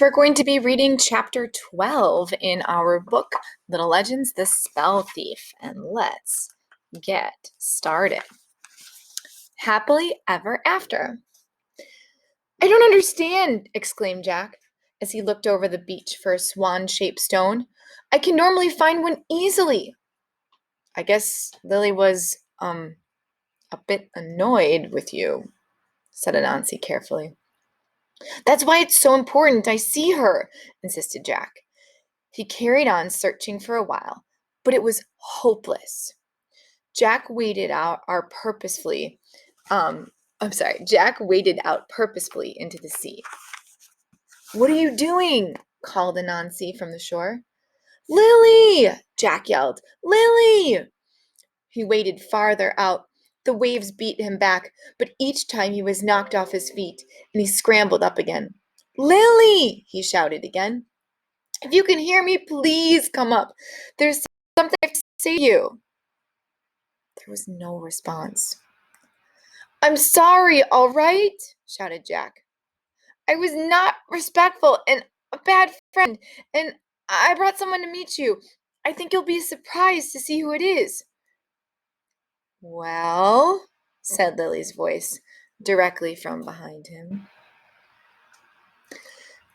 we're going to be reading chapter 12 in our book, Little Legends, The Spell Thief. And let's get started. Happily ever after. I don't understand, exclaimed Jack as he looked over the beach for a swan-shaped stone. I can normally find one easily. I guess Lily was, a bit annoyed with you, said Anansi carefully. That's why it's so important I see her, insisted Jack. He carried on searching for a while, but it was hopeless. Jack waded out purposefully into the sea. What are you doing? Called Anansi from the shore. Lily! Jack yelled. Lily! He waded farther out. The waves beat him back, but each time he was knocked off his feet, and he scrambled up again. Lily! He shouted again. If you can hear me, please come up. There's something I have to say to you. There was no response. I'm sorry, all right? Shouted Jack. I was not respectful and a bad friend, and I brought someone to meet you. I think you'll be surprised to see who it is. Well, said Lily's voice directly from behind him.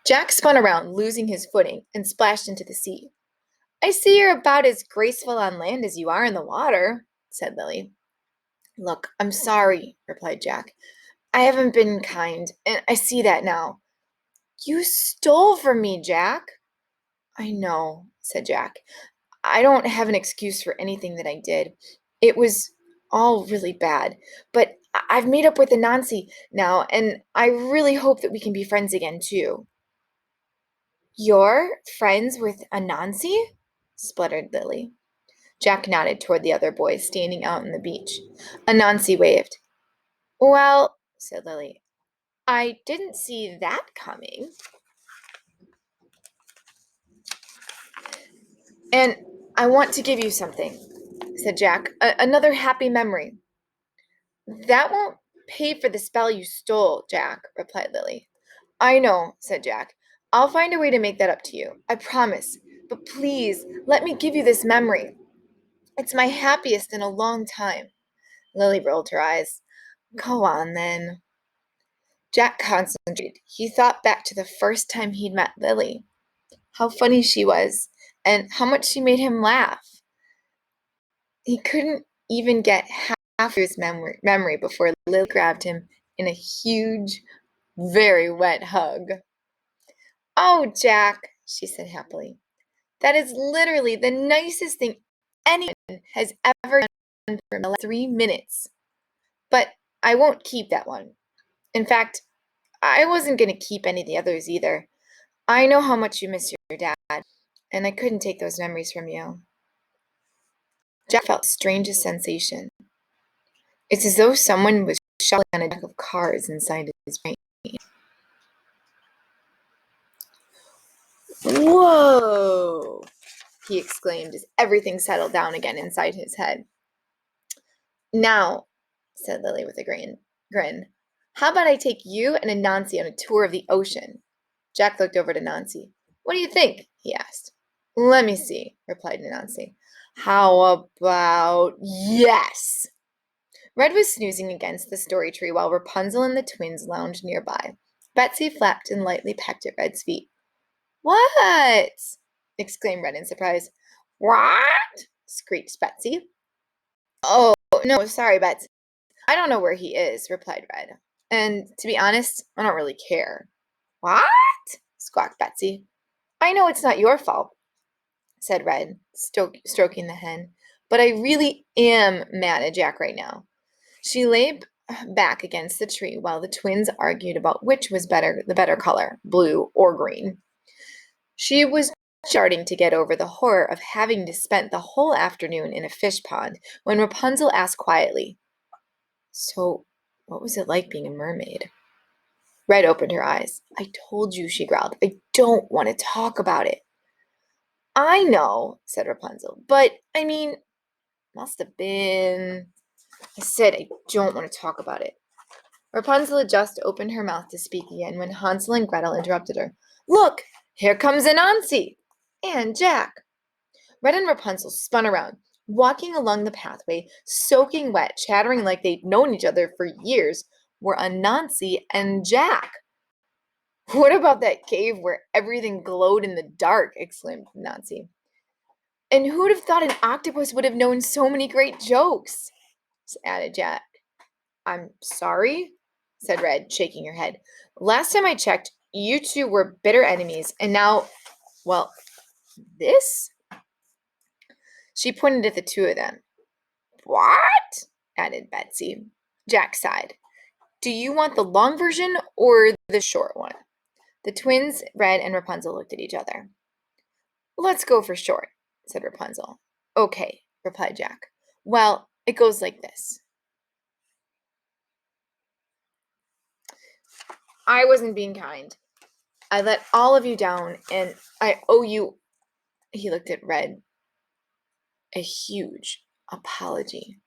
Jack spun around, losing his footing, and splashed into the sea. I see you're about as graceful on land as you are in the water, said Lily. Look, I'm sorry, replied Jack. I haven't been kind, and I see that now. You stole from me, Jack. I know, said Jack. I don't have an excuse for anything that I did. It was all really bad, but I've made up with Anansi now, and I really hope that we can be friends again, too. You're friends with Anansi? Spluttered Lily. Jack nodded toward the other boys standing out on the beach. Anansi waved. Well, said Lily, I didn't see that coming. And I want to give you something, said Jack. Another happy memory. That won't pay for the spell you stole, Jack, replied Lily. I know, said Jack. I'll find a way to make that up to you. I promise. But please, let me give you this memory. It's my happiest in a long time. Lily rolled her eyes. Go on, then. Jack concentrated. He thought back to the first time he'd met Lily. How funny she was, and how much she made him laugh. He couldn't even get half of his memory before Lily grabbed him in a huge, very wet hug. Oh, Jack, she said happily. That is literally the nicest thing anyone has ever done for the last 3 minutes. But I won't keep that one. In fact, I wasn't going to keep any of the others either. I know how much you miss your dad, and I couldn't take those memories from you. Jack felt the strangest sensation. It's as though someone was shuffling on a deck of cards inside his brain. Whoa! He exclaimed as everything settled down again inside his head. Now, said Lily with a grin, how about I take you and Anansi on a tour of the ocean? Jack looked over to Anansi. What do you think? He asked. Let me see, replied Anansi. How about yes? Red was snoozing against the story tree while Rapunzel and the twins lounged nearby. Betsy flapped and lightly pecked at Red's feet. What? Exclaimed Red in surprise. What? Screeched Betsy. Oh, no, sorry, Betsy. I don't know where he is, replied Red. And to be honest, I don't really care. What? Squawked Betsy. I know it's not your fault, said Red, stroking the hen, but I really am mad at Jack right now. She lay back against the tree while the twins argued about which was the better color, blue or green. She was starting to get over the horror of having to spend the whole afternoon in a fish pond when Rapunzel asked quietly, So, what was it like being a mermaid? Red opened her eyes. I told you, she growled. I don't want to talk about it. I know, said Rapunzel, but, must have been. I said I don't want to talk about it. Rapunzel had just opened her mouth to speak again when Hansel and Gretel interrupted her. Look, here comes Anansi and Jack. Red and Rapunzel spun around, walking along the pathway, soaking wet, chattering like they'd known each other for years, were Anansi and Jack. What about that cave where everything glowed in the dark? Exclaimed Anansi. And who'd have thought an octopus would have known so many great jokes? Added Jack. I'm sorry, said Red, shaking her head. Last time I checked, you two were bitter enemies, and now, well, this? She pointed at the two of them. What? Added Betsy. Jack sighed. Do you want the long version or the short one? The twins, Red and Rapunzel, looked at each other. Let's go for short, said Rapunzel. Okay, replied Jack. Well, it goes like this. I wasn't being kind. I let all of you down, and I owe you, he looked at Red, a huge apology.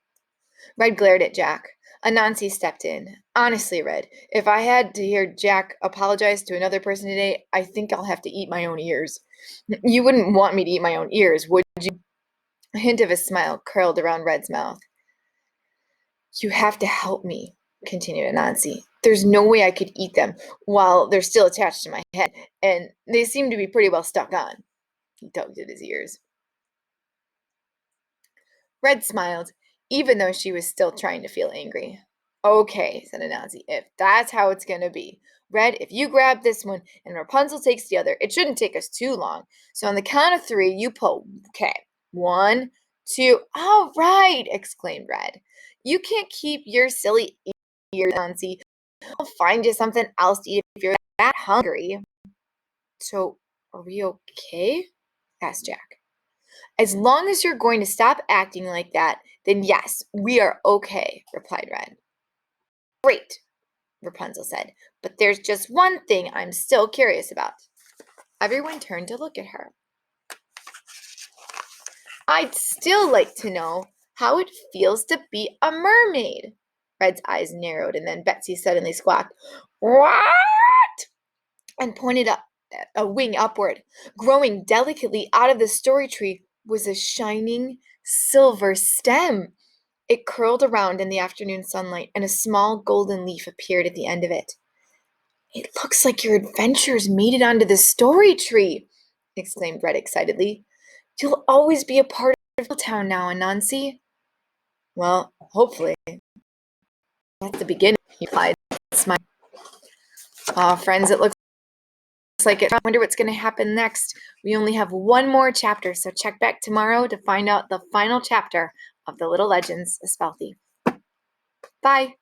Red glared at Jack. Anansi stepped in. Honestly, Red, if I had to hear Jack apologize to another person today, I think I'll have to eat my own ears. You wouldn't want me to eat my own ears, would you? A hint of a smile curled around Red's mouth. You have to help me, continued Anansi. There's no way I could eat them while they're still attached to my head, and they seem to be pretty well stuck on. He tugged at his ears. Red smiled, even though she was still trying to feel angry. Okay, said Anansi, if that's how it's going to be. Red, if you grab this one and Rapunzel takes the other, it shouldn't take us too long. So on the count of three, you pull. Okay, 1, 2. All right, exclaimed Red. You can't keep your silly ears, Anansi. I'll find you something else to eat if you're that hungry. So, are we okay? Asked Jack. As long as you're going to stop acting like that, then yes, we are okay, replied Red. Great, Rapunzel said, but there's just one thing I'm still curious about. Everyone turned to look at her. I'd still like to know how it feels to be a mermaid. Red's eyes narrowed, and then Betsy suddenly squawked, What? And pointed up a wing upward. Growing delicately out of the story tree was a shining silver stem. It curled around in the afternoon sunlight, and a small golden leaf appeared at the end of it. It looks like your adventures made it onto the story tree, exclaimed Red excitedly. You'll always be a part of town now, Anansi. Well, hopefully. That's the beginning, he replied, smiling. Friends, it looks like it. I wonder what's going to happen next. We only have one more chapter, so check back tomorrow to find out the final chapter of the Little Legends of Spellthief. Bye.